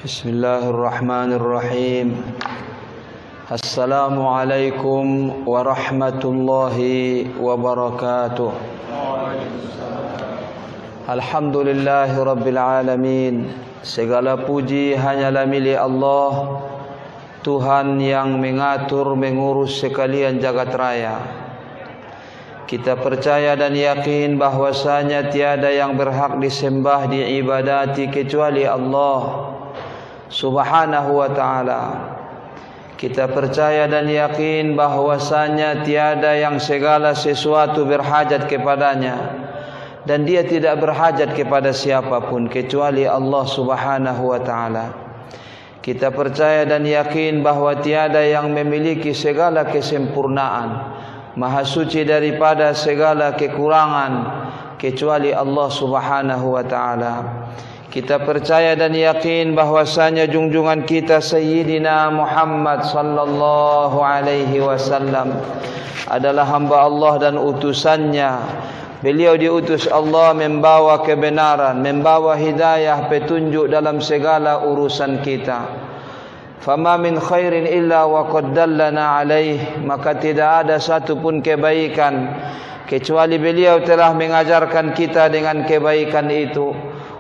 Bismillahirrahmanirrahim. Assalamualaikum warahmatullahi wabarakatuh. Alhamdulillahi rabbil alamin. Segala puji hanyalah milik Allah, Tuhan yang mengatur mengurus sekalian jagat raya. Kita percaya dan yakin bahwasanya tiada yang berhak disembah, diibadati kecuali Allah Subhanahu wa ta'ala. Kita percaya dan yakin bahwasanya tiada yang segala sesuatu berhajat kepadanya, dan dia tidak berhajat kepada siapapun kecuali Allah Subhanahu wa ta'ala. Kita percaya dan yakin bahwa tiada yang memiliki segala kesempurnaan, maha suci daripada segala kekurangan kecuali Allah Subhanahu wa ta'ala. Kita percaya dan yakin bahwasanya junjungan kita Sayyidina Muhammad sallallahu alaihi wasallam adalah hamba Allah dan utusannya. Beliau diutus Allah membawa kebenaran, membawa hidayah, petunjuk dalam segala urusan kita. Fama min khairin illa wa qad dallana alaih. Maka tidak ada satu pun kebaikan kecuali beliau telah mengajarkan kita dengan kebaikan itu.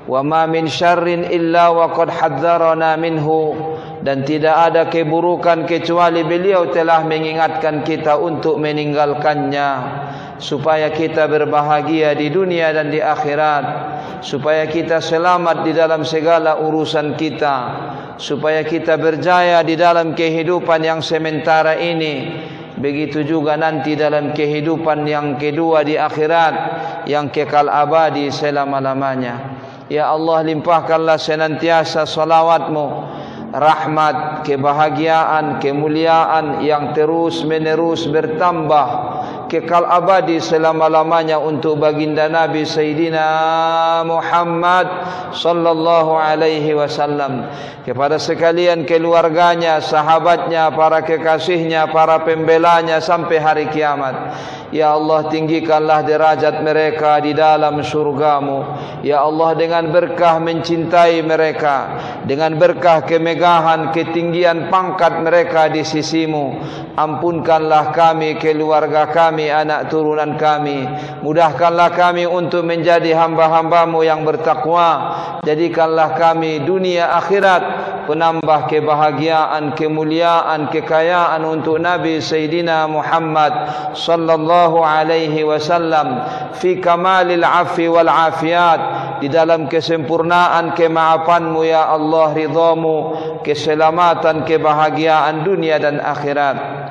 Wa ma min syarrin illa wa qad hadzarana minhu. Dan tidak ada keburukan kecuali beliau telah mengingatkan kita untuk meninggalkannya, supaya kita berbahagia di dunia dan di akhirat, supaya kita selamat di dalam segala urusan kita, supaya kita berjaya di dalam kehidupan yang sementara ini, begitu juga nanti dalam kehidupan yang kedua di akhirat yang kekal abadi selama-lamanya. Ya Allah, limpahkanlah senantiasa salawat-Mu, rahmat, kebahagiaan, kemuliaan yang terus menerus bertambah kekal abadi selama-lamanya untuk baginda Nabi Sayyidina Muhammad sallallahu alaihi wasallam, kepada sekalian keluarganya, sahabatnya, para kekasihnya, para pembelanya sampai hari kiamat. Ya Allah, tinggikanlah derajat mereka di dalam surga-Mu. Ya Allah, dengan berkah mencintai mereka, dengan berkah kemegahan, ketinggian pangkat mereka di sisi-Mu, ampunkanlah kami, keluarga kami, anak turunan kami. Mudahkanlah kami untuk menjadi hamba-hamba-Mu yang bertakwa. Jadikanlah kami dunia akhirat penambah kebahagiaan, kemuliaan, kekayaan untuk Nabi Sayyidina Muhammad sallallahu alaihi wasallam fi kamalil afi wal afiyat, di dalam kesempurnaan kemaafanmu ya Allah, ridhamu, keselamatan, kebahagiaan dunia dan akhirat.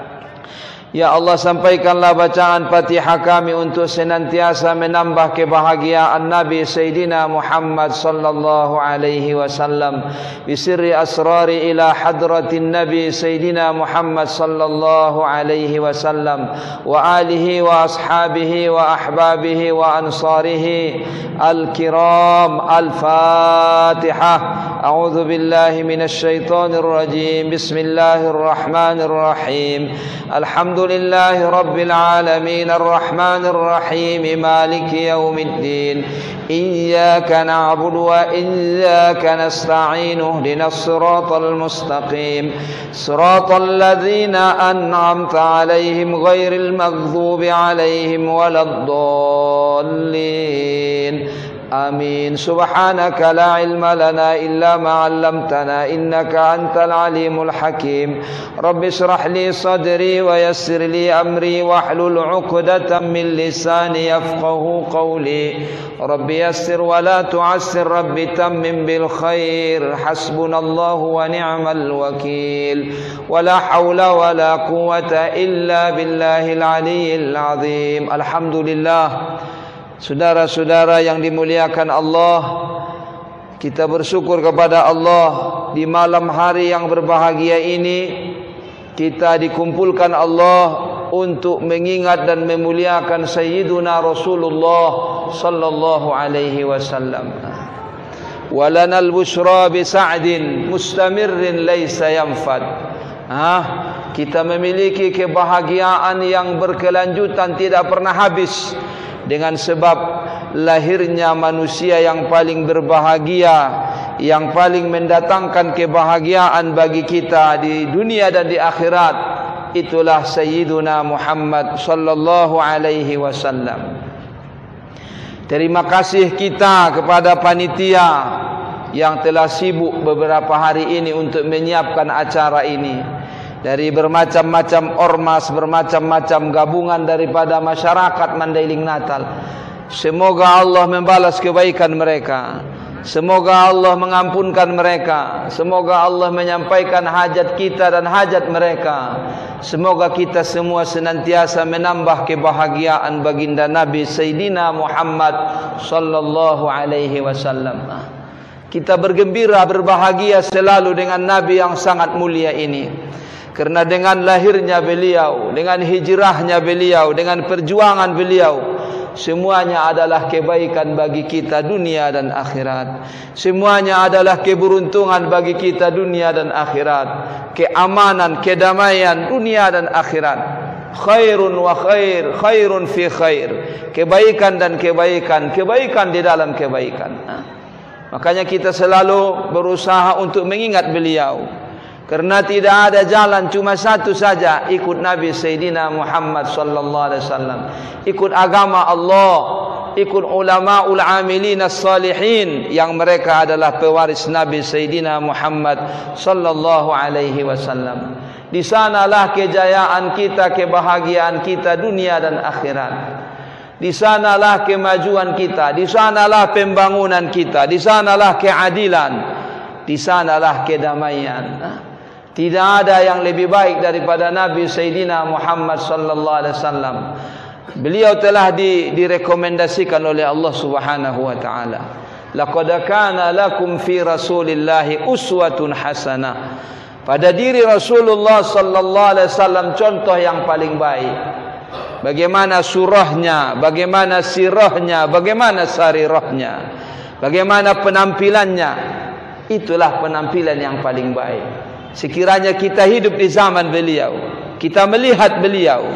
Ya Allah, sampaikanlah bacaan Fatihah kami untuk senantiasa menambah kebahagiaan Nabi Sayyidina Muhammad sallallahu alaihi wasallam bisirri asrari ila hadratin Nabi Sayyidina Muhammad sallallahu alaihi wasallam wa alihi wa ashabihi wa ahbabihi wa ansarihi al-kiram. Al-Fatihah. A'udzu billahi minasy syaithanir rajim. Bismillahirrahmanirrahim. Alhamdulillahi rabbil alamin arrahmanir rahim maliki yaumiddin. Iyyaka na'budu wa iyyaka nasta'in. Ihdinas siratal mustaqim. Siratal ladzina an'amta 'alaihim ghairil maghdubi 'alaihim waladdallin. Amin. Subhanaka la ilma lana illa ma 'allamtana innaka antal alimul hakim. Rabbi shrah li sadri wa yassir li amri wahlul 'uqdatam min lisani yafqahu qawli. Rabbi yassir wa la tu'assir, Rabbi tammim bil khair. Hasbunallahu wa ni'mal wakil. Wa la hawla wa la quwwata illa billahil aliyyil azim. Alhamdulillah. Saudara-saudara yang dimuliakan Allah, kita bersyukur kepada Allah di malam hari yang berbahagia ini. Kita dikumpulkan Allah untuk mengingat dan memuliakan Sayyiduna Rasulullah sallallahu alaihi wasallam. Walanal busyra bi sa'din mustamirrin laisa yanfad. Kita memiliki kebahagiaan yang berkelanjutan, tidak pernah habis, dengan sebab lahirnya manusia yang paling berbahagia, yang paling mendatangkan kebahagiaan bagi kita di dunia dan di akhirat, itulah Sayyiduna Muhammad sallallahu alaihi wasallam. Terima kasih kita kepada panitia yang telah sibuk beberapa hari ini untuk menyiapkan acara ini. Dari bermacam-macam ormas, bermacam-macam gabungan daripada masyarakat Mandailing Natal. Semoga Allah membalas kebaikan mereka. Semoga Allah mengampunkan mereka. Semoga Allah menyampaikan hajat kita dan hajat mereka. Semoga kita semua senantiasa menambah kebahagiaan baginda Nabi Sayyidina Muhammad sallallahu alaihi wasallam. Kita bergembira, berbahagia selalu dengan Nabi yang sangat mulia ini. Karena dengan lahirnya beliau, dengan hijrahnya beliau, dengan perjuangan beliau, semuanya adalah kebaikan bagi kita dunia dan akhirat. Semuanya adalah keberuntungan bagi kita dunia dan akhirat. Keamanan, kedamaian dunia dan akhirat. Khairun wa khair, khairun fi khair. Kebaikan dan kebaikan, kebaikan di dalam kebaikan. Makanya kita selalu berusaha untuk mengingat beliau. Karena tidak ada jalan, cuma satu saja, ikut Nabi Sayyidina Muhammad sallallahu alaihi wasallam, ikut agama Allah, ikut ulamaul amilin as-salihin yang mereka adalah pewaris Nabi Sayyidina Muhammad sallallahu alaihi wasallam. Di sanalah kejayaan kita, kebahagiaan kita dunia dan akhirat. Di sanalah kemajuan kita, di sanalah pembangunan kita, di sanalah keadilan, di sanalah kedamaian. Tidak ada yang lebih baik daripada Nabi Sayyidina Muhammad sallallahu alaihi wasallam. Beliau telah direkomendasikan oleh Allah Subhanahu wa taala. Laqad kana lakum fi Rasulillahi uswatun hasanah. Pada diri Rasulullah sallallahu alaihi wasallam contoh yang paling baik. Bagaimana surahnya, bagaimana sirahnya, bagaimana sarirahnya, bagaimana penampilannya. Itulah penampilan yang paling baik. Sekiranya kita hidup di zaman beliau, kita melihat beliau,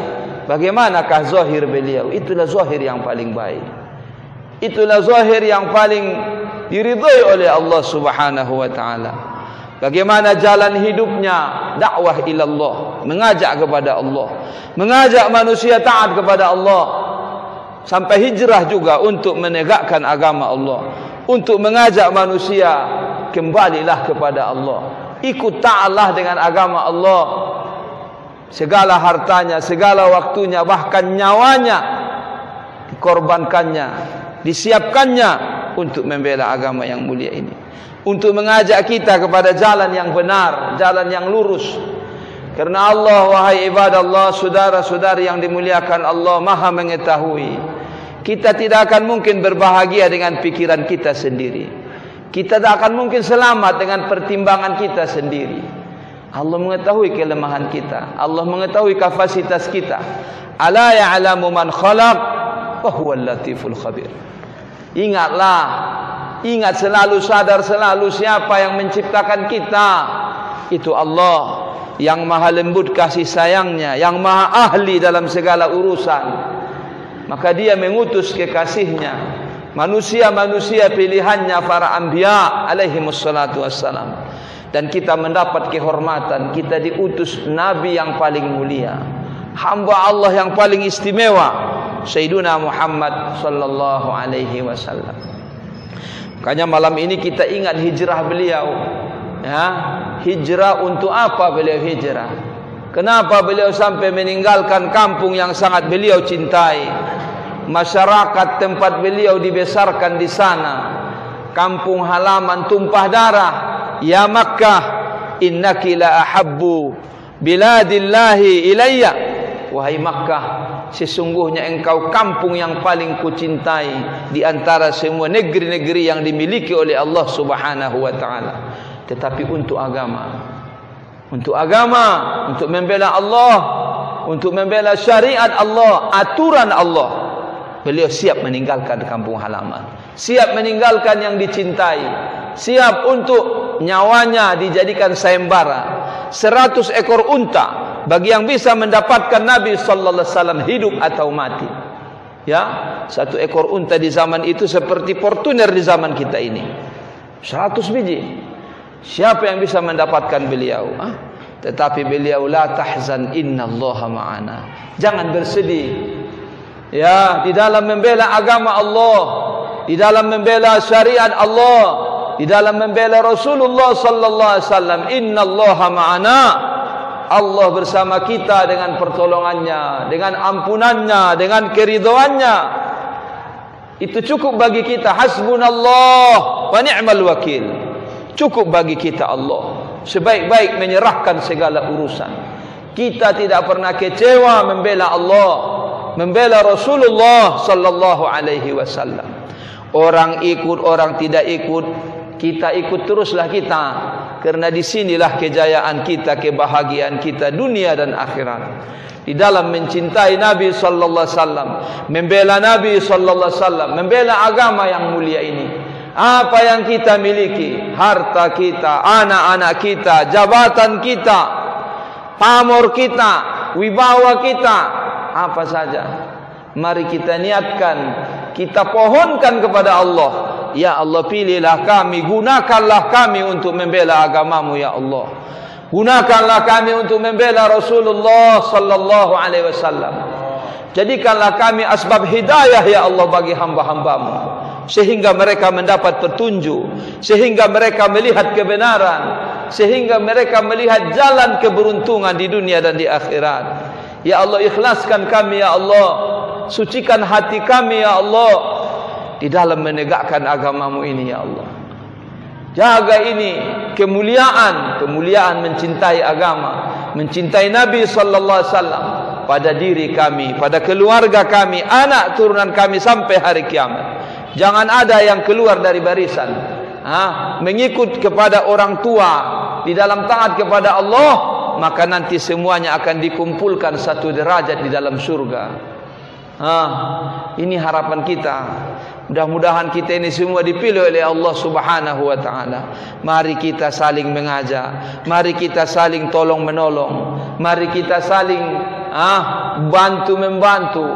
bagaimanakah zahir beliau? Itulah zahir yang paling baik. Itulah zahir yang paling diridhai oleh Allah Subhanahu wa taala. Bagaimana jalan hidupnya? Dakwah ilallah, mengajak kepada Allah, mengajak manusia taat kepada Allah, sampai hijrah juga untuk menegakkan agama Allah, untuk mengajak manusia kembalilah kepada Allah. Ikut ta'alah dengan agama Allah. Segala hartanya, segala waktunya, bahkan nyawanya dikorbankannya, disiapkannya untuk membela agama yang mulia ini, untuk mengajak kita kepada jalan yang benar, jalan yang lurus. Karena Allah, wahai ibadallah, saudara-saudari yang dimuliakan Allah, Maha mengetahui. Kita tidak akan mungkin berbahagia dengan pikiran kita sendiri. Kita tak akan mungkin selamat dengan pertimbangan kita sendiri. Allah mengetahui kelemahan kita, Allah mengetahui kapasitas kita. Ala ya'lamu man khalaq wa huwal latiful khabir. Ingatlah, ingat selalu, sadar selalu siapa yang menciptakan kita. Itu Allah yang maha lembut kasih sayangnya, yang maha ahli dalam segala urusan. Maka dia mengutus kekasihnya, manusia-manusia pilihannya, para anbiya alaihi wassalatu wassalam. Dan kita mendapat kehormatan, kita diutus Nabi yang paling mulia, hamba Allah yang paling istimewa, Sayyiduna Muhammad sallallahu alaihi wasallam. Makanya malam ini kita ingat hijrah beliau. Ya, hijrah untuk apa beliau hijrah? Kenapa beliau sampai meninggalkan kampung yang sangat beliau cintai? Masyarakat tempat beliau dibesarkan di sana, kampung halaman tumpah darah. Ya Makkah, innaki la ahabbu biladillahi ilayya. Wahai Makkah, sesungguhnya engkau kampung yang paling kucintai di antara semua negeri-negeri yang dimiliki oleh Allah Subhanahu wa taala. Tetapi untuk agama, untuk membela Allah, untuk membela syariat Allah, aturan Allah, beliau siap meninggalkan kampung halaman, siap meninggalkan yang dicintai, siap untuk nyawanya dijadikan sayembara. 100 ekor unta bagi yang bisa mendapatkan Nabi sallallahu alaihi wasallam hidup atau mati. Ya, 1 ekor unta di zaman itu seperti Fortuner di zaman kita ini. 100 biji. Siapa yang bisa mendapatkan beliau? Tetapi beliau, la tahzan innallaha ma'ana. Jangan bersedih. Ya, di dalam membela agama Allah, di dalam membela syariat Allah, di dalam membela Rasulullah sallallahu alaihi wasallam, innallaha ma'ana. Allah bersama kita dengan pertolongannya, dengan ampunannya, dengan keridhoannya. Itu cukup bagi kita. Hasbunallah wa ni'mal wakil. Cukup bagi kita Allah. Sebaik-baik menyerahkan segala urusan. Kita tidak pernah kecewa membela Allah, membela Rasulullah sallallahu alaihi wasallam. Orang ikut, orang tidak ikut, kita ikut teruslah kita. Karena disinilah kejayaan kita, kebahagiaan kita dunia dan akhirat. Di dalam mencintai Nabi sallallahu alaihi wasallam, membela Nabi sallallahu alaihi wasallam, membela agama yang mulia ini. Apa yang kita miliki, harta kita, anak-anak kita, jabatan kita, pamor kita, wibawa kita, apa saja, mari kita niatkan, kita pohonkan kepada Allah. Ya Allah, pilihlah kami, gunakanlah kami untuk membela agamamu ya Allah. Gunakanlah kami untuk membela Rasulullah sallallahu alaihi wasallam. Jadikanlah kami asbab hidayah ya Allah bagi hamba-hambamu, sehingga mereka mendapat petunjuk, sehingga mereka melihat kebenaran, sehingga mereka melihat jalan keberuntungan di dunia dan di akhirat. Ya Allah, ikhlaskan kami ya Allah, sucikan hati kami ya Allah di dalam menegakkan agamamu ini ya Allah. Jaga ini kemuliaan, kemuliaan mencintai agama, mencintai Nabi sallallahu alaihi wasallam pada diri kami, pada keluarga kami, anak turunan kami sampai hari kiamat. Jangan ada yang keluar dari barisan, mengikut kepada orang tua di dalam taat kepada Allah, maka nanti semuanya akan dikumpulkan satu derajat di dalam surga. Ini harapan kita. Mudah-mudahan kita ini semua dipilih oleh Allah Subhanahu wa taala. Mari kita saling mengajak, mari kita saling tolong menolong, mari kita saling bantu membantu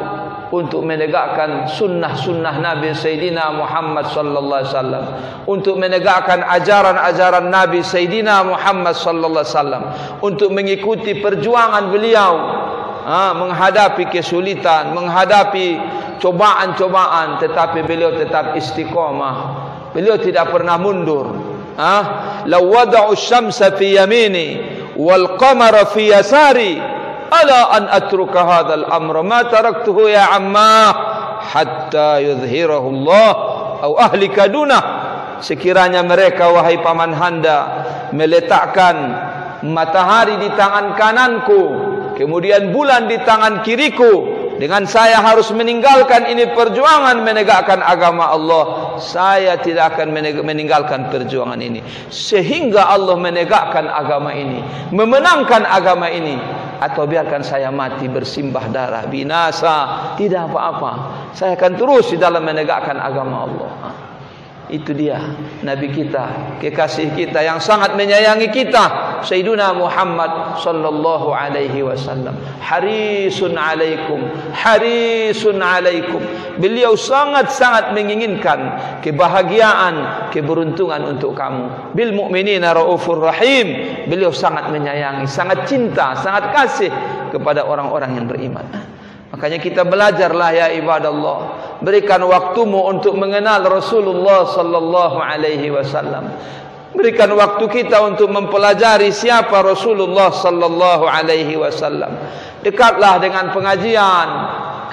untuk menegakkan sunnah-sunnah Nabi Sayyidina Muhammad sallallahu alaihi wasallam, untuk menegakkan ajaran-ajaran Nabi Sayyidina Muhammad sallallahu alaihi wasallam, untuk mengikuti perjuangan beliau menghadapi kesulitan, menghadapi cobaan-cobaan, tetapi beliau tetap istiqamah. Beliau tidak pernah mundur. Law wada'u syamsa fi yamini wal qamara fi yasari ala an atruka hadzal amra ma taraktuhu ya amma hatta yuzhirahu Allah au ahlika dunah. Sekiranya mereka, wahai paman handa, meletakkan matahari di tangan kananku, kemudian bulan di tangan kiriku, dengan saya harus meninggalkan ini perjuangan menegakkan agama Allah, saya tidak akan meninggalkan perjuangan ini sehingga Allah menegakkan agama ini, memenangkan agama ini. Atau biarkan saya mati bersimbah darah, binasa, tidak apa-apa, saya akan terus di dalam menegakkan agama Allah. Itu dia Nabi kita, kekasih kita yang sangat menyayangi kita, Sayyiduna Muhammad sallallahu alaihi wasallam. Harisun alaikum, harisun alaikum. Beliau sangat-sangat menginginkan kebahagiaan, keberuntungan untuk kamu. Bil mu'minina raufur rahim. Beliau sangat menyayangi, sangat cinta, sangat kasih kepada orang-orang yang beriman. Makanya kita belajarlah ya ibadallah. Berikan waktumu untuk mengenal Rasulullah sallallahu alaihi wasallam. Berikan waktu kita untuk mempelajari siapa Rasulullah sallallahu alaihi wasallam. Dekatlah dengan pengajian,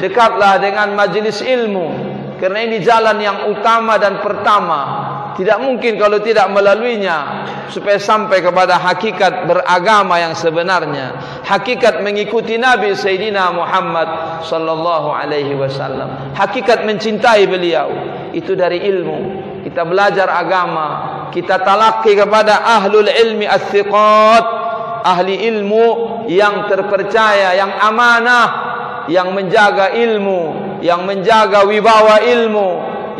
dekatlah dengan majelis ilmu, karena ini jalan yang utama dan pertama. Tidak mungkin kalau tidak melaluinya supaya sampai kepada hakikat beragama yang sebenarnya, hakikat mengikuti Nabi Sayyidina Muhammad sallallahu alaihi wasallam, hakikat mencintai beliau. Itu dari ilmu. Kita belajar agama, kita talaqi kepada ahlul ilmi as-siqat, ahli ilmu yang terpercaya, yang amanah, yang menjaga ilmu, yang menjaga wibawa ilmu,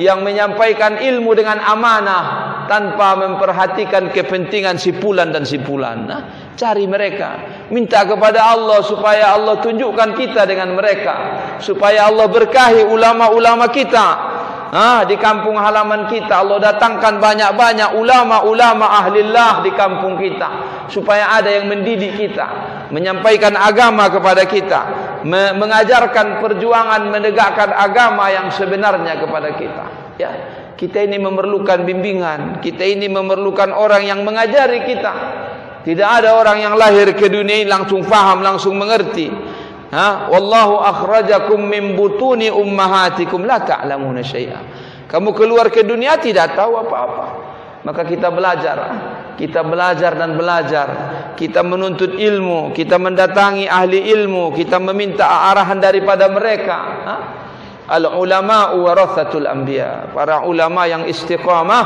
yang menyampaikan ilmu dengan amanah tanpa memperhatikan kepentingan si fulan dan si fulan. Cari mereka, minta kepada Allah supaya Allah tunjukkan kita dengan mereka, supaya Allah berkahi ulama-ulama kita, Di kampung halaman kita Allah datangkan banyak-banyak ulama-ulama ahlillah di kampung kita, supaya ada yang mendidik kita, menyampaikan agama kepada kita, mengajarkan perjuangan menegakkan agama yang sebenarnya kepada kita. Ya, kita ini memerlukan bimbingan, kita ini memerlukan orang yang mengajari kita. Tidak ada orang yang lahir ke dunia ini langsung faham, langsung mengerti. Wallahu akhrajakum min butuni ummahatikum la ta'lamuna syai'a. Kamu keluar ke dunia tidak tahu apa-apa. Maka kita belajar. Kita belajar dan belajar. Kita menuntut ilmu, kita mendatangi ahli ilmu, kita meminta arahan daripada mereka. Al-ulama'u warathatul anbiya. Para ulama yang istiqamah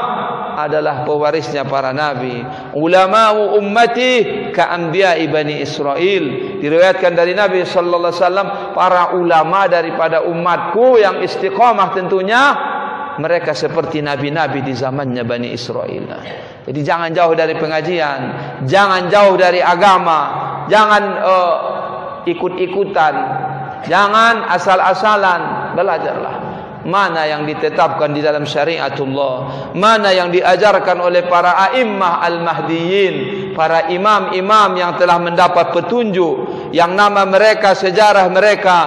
adalah pewarisnya para nabi. Ulama'u ummati ka anbiya'i bani Israel. Diriwayatkan dari Nabi sallallahu alaihi wasallam, para ulama daripada umatku yang istiqamah tentunya mereka seperti nabi-nabi di zamannya Bani Israel. Jadi jangan jauh dari pengajian, jangan jauh dari agama, jangan ikut-ikutan, jangan asal-asalan. Belajarlah mana yang ditetapkan di dalam syariatullah, mana yang diajarkan oleh para a'immah al-mahdiyin, para imam-imam yang telah mendapat petunjuk, yang nama mereka, sejarah mereka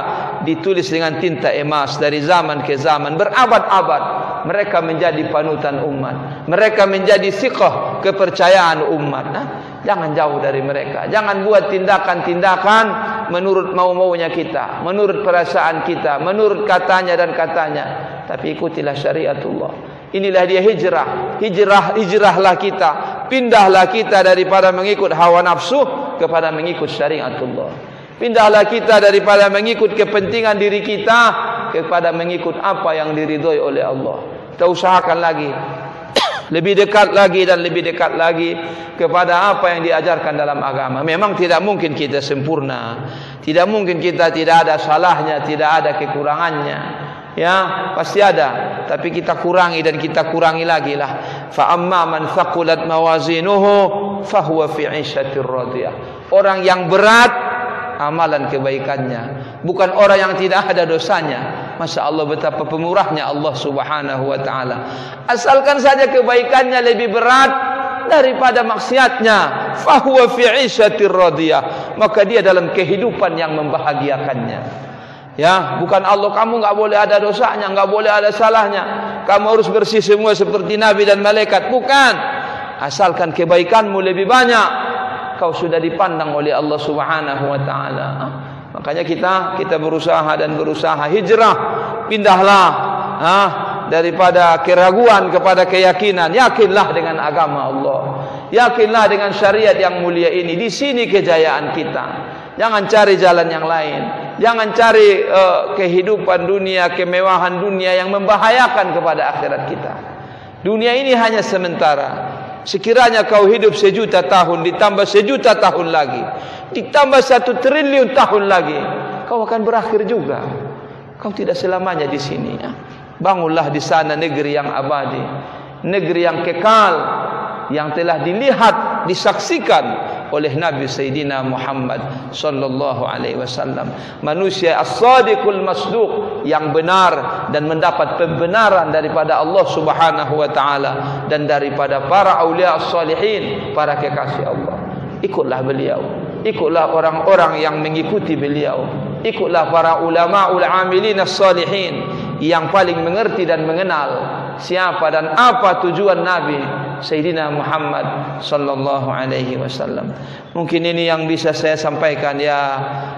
ditulis dengan tinta emas dari zaman ke zaman, berabad-abad. Mereka menjadi panutan umat, mereka menjadi siqah kepercayaan umat. Jangan jauh dari mereka, jangan buat tindakan-tindakan menurut mau-maunya kita, menurut perasaan kita, menurut katanya dan katanya. Tapi ikutilah syariatullah. Inilah dia hijrahlah kita, pindahlah kita daripada mengikut hawa nafsu kepada mengikut syariatullah. Pindahlah kita daripada mengikut kepentingan diri kita kepada mengikut apa yang diridhoi oleh Allah. Kita usahakan lagi, lebih dekat lagi dan lebih dekat lagi kepada apa yang diajarkan dalam agama. Memang tidak mungkin kita sempurna, tidak mungkin kita tidak ada salahnya, tidak ada kekurangannya. Ya, pasti ada, tapi kita kurangi dan kita kurangi lagi lah. Fa amma man thaqulat mawazinuhu fa huwa fi 'ishatir radiyah. Orang yang berat amalan kebaikannya, bukan orang yang tidak ada dosanya. Masya Allah, betapa pemurahnya Allah subhanahu wa ta'ala. Asalkan saja kebaikannya lebih berat daripada maksiatnya, fahuwa fi 'ishatir radiyah, maka dia dalam kehidupan yang membahagiakannya. Ya, bukan Allah kamu enggak boleh ada dosanya, enggak boleh ada salahnya, kamu harus bersih semua seperti nabi dan malaikat. Bukan. Asalkan kebaikanmu lebih banyak, kau sudah dipandang oleh Allah subhanahu wa ta'ala. Makanya kita berusaha dan berusaha hijrah, pindahlah daripada keraguan kepada keyakinan. Yakinlah dengan agama Allah, yakinlah dengan syariat yang mulia ini. Di sini kejayaan kita. Jangan cari jalan yang lain, jangan cari kehidupan dunia, kemewahan dunia yang membahayakan kepada akhirat kita. Dunia ini hanya sementara. Sekiranya kau hidup 1.000.000 tahun, ditambah 1.000.000 tahun lagi, ditambah 1 triliun tahun lagi, kau akan berakhir juga. Kau tidak selamanya di sini. Bangunlah di sana negeri yang abadi, negeri yang kekal, yang telah dilihat, disaksikan oleh Nabi Sayyidina Muhammad sallallahu alaihi wasallam. Manusia as-sadiqul masduq, yang benar dan mendapat pembenaran daripada Allah Subhanahu wa taala dan daripada para aulia as-salihin, para kekasih Allah. Ikutlah beliau, ikutlah orang-orang yang mengikuti beliau, ikutlah para ulamaul amilin as-salihin yang paling mengerti dan mengenal siapa dan apa tujuan Nabi Sayyidina Muhammad sallallahu alaihi wasallam. Mungkin ini yang bisa saya sampaikan, ya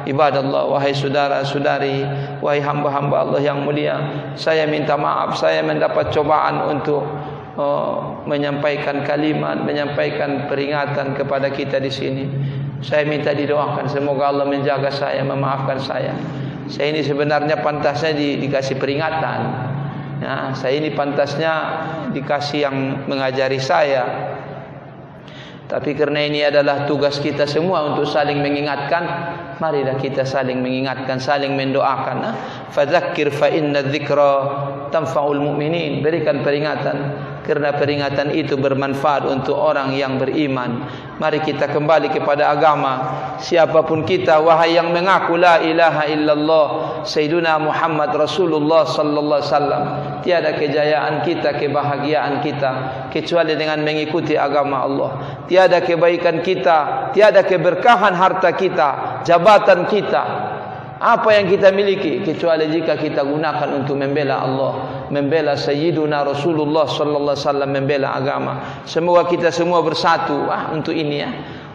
ibadallah, wahai saudara-saudari, wahai hamba-hamba Allah yang mulia. Saya minta maaf, saya mendapat cobaan untuk menyampaikan kalimat, menyampaikan peringatan kepada kita di sini. Saya minta didoakan semoga Allah menjaga saya, memaafkan saya. Saya ini sebenarnya pantasnya dikasih peringatan. Ya, saya ini pantasnya dikasih yang mengajari saya. Tapi karena ini adalah tugas kita semua untuk saling mengingatkan, marilah kita saling mengingatkan, saling mendoakan. Fadzakir fa inna dzikra tanfa'ul mu'minin. Berikan peringatan, Kerana peringatan itu bermanfaat untuk orang yang beriman. Mari kita kembali kepada agama. Siapapun kita, wahai yang mengaku la ilaha illallah Sayyiduna Muhammad Rasulullah sallallahu alaihi wasallam, tiada kejayaan kita, kebahagiaan kita kecuali dengan mengikuti agama Allah. Tiada kebaikan kita, tiada keberkahan harta kita, jabatan kita, apa yang kita miliki, kecuali jika kita gunakan untuk membela Allah, membela Sayyiduna Rasulullah sallallahu alaihi wasallam, membela agama. Semoga kita semua bersatu untuk ini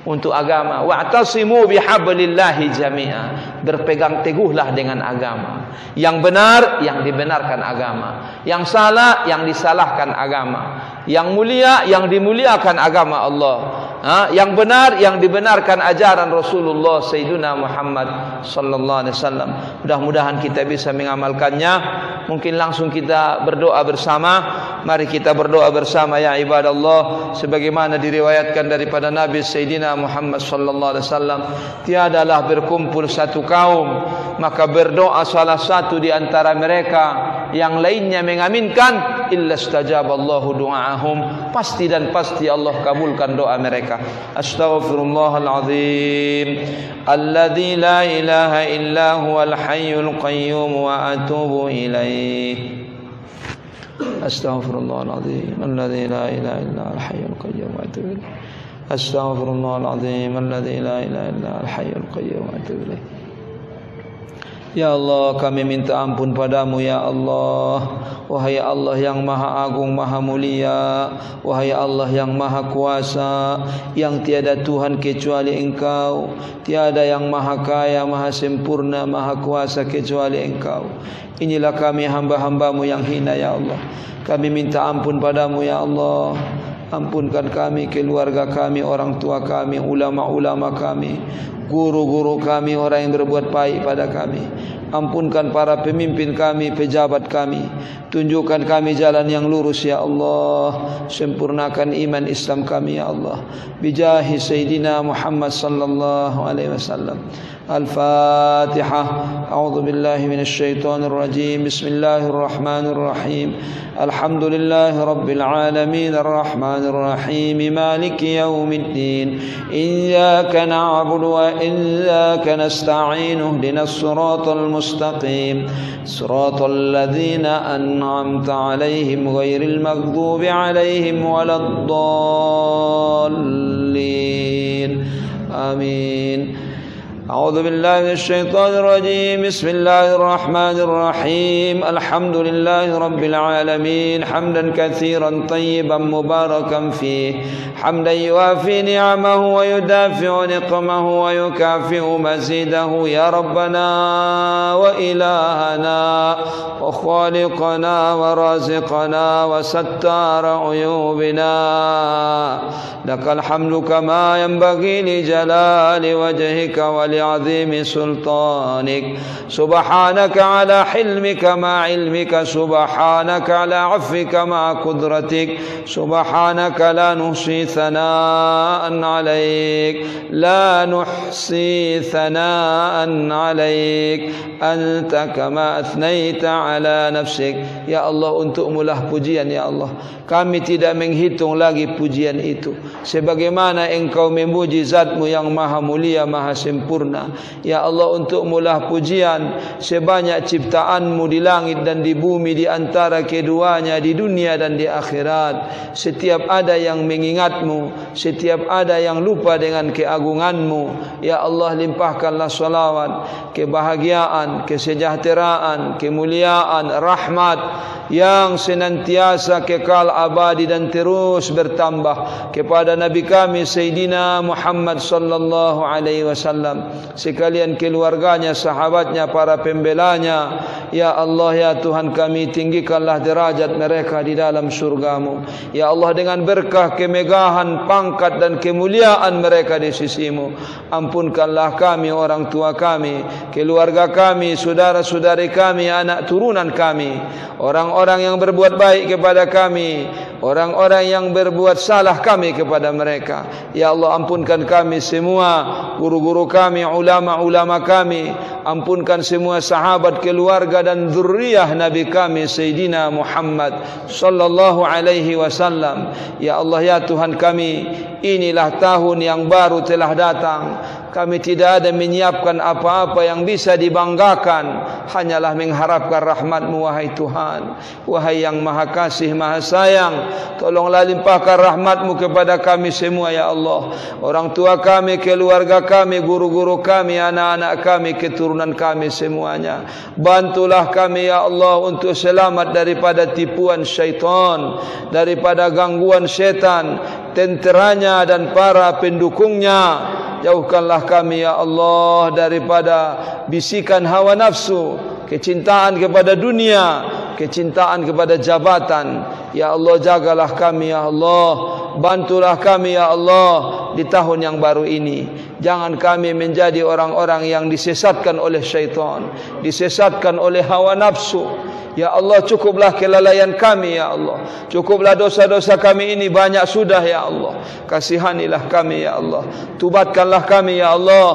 untuk agama. Wa'tasimu bihablillahi jami'a. Berpegang teguhlah dengan agama. Yang benar, yang dibenarkan agama. Yang salah, yang disalahkan agama. Yang mulia, yang dimuliakan agama Allah. Yang benar, yang dibenarkan ajaran Rasulullah Sayyidina Muhammad sallallahu alaihi wasallam. Mudah-mudahan kita bisa mengamalkannya. Mungkin langsung kita berdoa bersama. Mari kita berdoa bersama ya ibadallah, sebagaimana diriwayatkan daripada Nabi Sayyidina Muhammad sallallahu alaihi wasallam, tiadalah berkumpul satu kaum maka berdoa salah satu di antara mereka yang lainnya mengaminkan, illa istajaballahu du'aahum, pasti dan pasti Allah kabulkan doa mereka. Astaghfirullahal azim alladzi la ilaha illa huwal hayyul qayyum wa atubu ilaih. Astaghfirullahal azim alladzi la ilaha illa huwal hayyul qayyum wa atubu ilaih. Astaghfirullahal azim alladzi la ilaha illa huwal hayyul qayyum wa atubu ilaih. Ya Allah, kami minta ampun padamu ya Allah. Wahai Allah yang maha agung, maha mulia, wahai Allah yang maha kuasa, yang tiada Tuhan kecuali Engkau, tiada yang maha kaya, maha sempurna, maha kuasa kecuali Engkau. Inilah kami hamba-hambamu yang hina ya Allah. Kami minta ampun padamu ya Allah. Ampunkan kami, keluarga kami, orang tua kami, ulama-ulama kami, guru-guru kami, orang yang berbuat baik pada kami. Ampunkan para pemimpin kami, pejabat kami. Tunjukkan kami jalan yang lurus ya Allah. Sempurnakan iman Islam kami ya Allah. Bijahi Sayyidina Muhammad sallallahu alaihi wasallam. Al-Fatihah. A'udzu billahi minasy syaithanir rajim. Bismillahirrahmanirrahim. Alhamdulillahi rabbil alamin arrahmanir rahim maliki yaumiddin. Iyyaka na'budu wa iyyaka nasta'in. Ihdinas siratal mustaqim. Siratal ladzina an'amta 'alaihim ghairil maghdubi 'alaihim waladdallin. Amin. أعوذ بالله من الشيطان الرجيم بسم الله الرحمن الرحيم الحمد لله رب العالمين حمدا كثيرا طيبا مباركا فيه حمدا يوافي نعمه ويدافع نقمه ويكافئ مزيده يا ربنا وإلهنا وخالقنا ورازقنا وستار عيوبنا لك الحمد كما ينبغي لجلال وجهك ولعظيم سلطانك سبحانك على حلمك مع علمك سبحانك على عفوك مع قدرتك سبحانك لا نحصي ثناء عليك لا نحصي ثناء عليك أنت كما أثنيت على نفسك. Ya Allah, untukmu lah pujian ya Allah. Kami tidak menghitung lagi pujian itu, sebagaimana Engkau memuji Zatmu yang maha mulia, maha sempurna. Ya Allah, untukmu lah pujian sebanyak ciptaanmu di langit dan di bumi, di antara keduanya, di dunia dan di akhirat. Setiap ada yang mengingatmu, setiap ada yang lupa dengan keagunganmu. Ya Allah, limpahkanlah salawat, kebahagiaan, kesejahteraan, kemuliaan, rahmat yang senantiasa kekal abadi dan terus bertambah kepada Nabi kami Sayyidina Muhammad sallallahu alaihi wasallam, sekalian keluarganya, sahabatnya, para pembelanya. Ya Allah, ya Tuhan kami, tinggikanlah derajat mereka di dalam surgamu. Ya Allah, dengan berkah, kemegahan, pangkat dan kemuliaan mereka di sisimu. Ampunkanlah kami, orang tua kami, keluarga kami, saudara-saudari kami, anak turunan kami, orang-orang yang berbuat baik kepada kami, orang-orang yang berbuat salah kami kepada mereka. Ya Allah, ampunkan kami semua, guru-guru kami, ulama-ulama kami, ampunkan semua sahabat, keluarga dan zurriyah Nabi kami Sayyidina Muhammad sallallahu alaihi wasallam. Ya Allah, ya Tuhan kami, inilah tahun yang baru telah datang. Kami tidak ada menyiapkan apa-apa yang bisa dibanggakan, hanyalah mengharapkan rahmat-Mu wahai Tuhan. Wahai yang Maha Kasih, Maha Sayang, tolonglah limpahkan rahmat-Mu kepada kami semua ya Allah. Orang tua kami, keluarga kami, guru-guru kami, anak-anak kami, keturunan kami semuanya. Bantulah kami ya Allah untuk selamat daripada tipuan syaitan, daripada gangguan setan, tenteranya dan para pendukungnya. Jauhkanlah kami ya Allah daripada bisikan hawa nafsu, kecintaan kepada dunia, kecintaan kepada jabatan. Ya Allah, jagalah kami ya Allah, bantulah kami ya Allah di tahun yang baru ini. Jangan kami menjadi orang-orang yang disesatkan oleh syaitan, disesatkan oleh hawa nafsu. Ya Allah, cukuplah kelalaian kami ya Allah, cukuplah dosa-dosa kami ini banyak sudah ya Allah. Kasihanilah kami ya Allah, tubatkanlah kami ya Allah,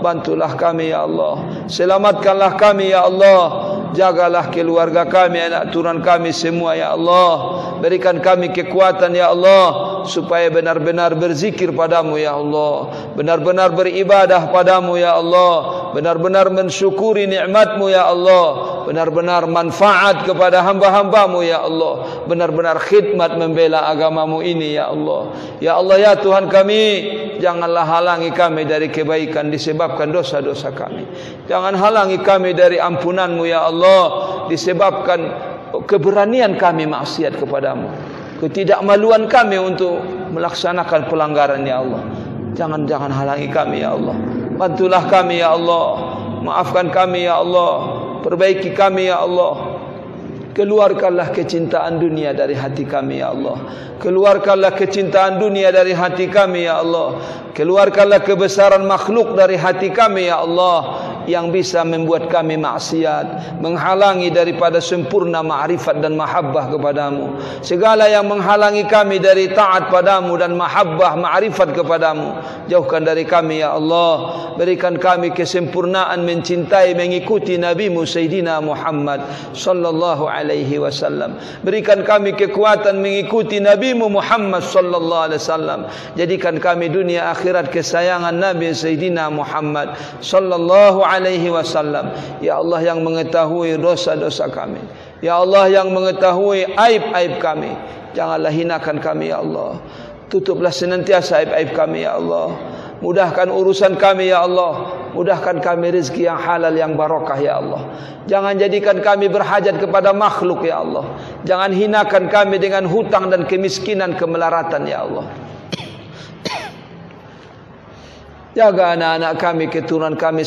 bantulah kami ya Allah, selamatkanlah kami ya Allah. Jagalah keluarga kami, anak turun kami semua ya Allah. Berikan kami kekuatan ya Allah, supaya benar-benar berzikir padamu ya Allah, benar-benar beribadah padamu ya Allah, benar-benar mensyukuri nikmat-Mu ya Allah, benar-benar manfaat kepada hamba-hamba-Mu ya Allah, benar-benar khidmat membela agama-Mu ini ya Allah. Ya Allah, ya Tuhan kami, janganlah halangi kami dari kebaikan disebabkan dosa-dosa kami. Jangan halangi kami dari ampunan-Mu ya Allah disebabkan keberanian kami maksiat kepadamu, ketidakmaluan kami untuk melaksanakan pelanggaran ya Allah. Jangan halangi kami ya Allah. Bantulah kami ya Allah, maafkan kami ya Allah, perbaiki kami ya Allah. Keluarkanlah kecintaan dunia dari hati kami ya Allah. Keluarkanlah kecintaan dunia dari hati kami ya Allah. Keluarkanlah kebesaran makhluk dari hati kami ya Allah, yang bisa membuat kami maksiat, menghalangi daripada sempurna ma'rifat dan mahabbah kepadamu. Segala yang menghalangi kami dari taat padamu dan mahabbah ma'rifat kepadamu, jauhkan dari kami ya Allah. Berikan kami kesempurnaan mencintai, mengikuti Nabi-Mu Sayyidina Muhammad sallallahu alaihi wasallam. Berikan kami kekuatan mengikuti Nabi-Mu Muhammad sallallahu alaihi wasallam. Jadikan kami dunia akhirat kesayangan Nabi Sayyidina Muhammad sallallahu alaihi wasallam. Ya Allah yang mengetahui dosa-dosa kami, ya Allah yang mengetahui aib-aib kami, janganlah hinakan kami ya Allah. Tutuplah senantiasa aib-aib kami ya Allah. Mudahkan urusan kami ya Allah. Mudahkan kami rezeki yang halal, yang barakah ya Allah. Jangan jadikan kami berhajat kepada makhluk ya Allah. Jangan hinakan kami dengan hutang dan kemiskinan, kemelaratan ya Allah. Jaga anak-anak kami, keturunan kami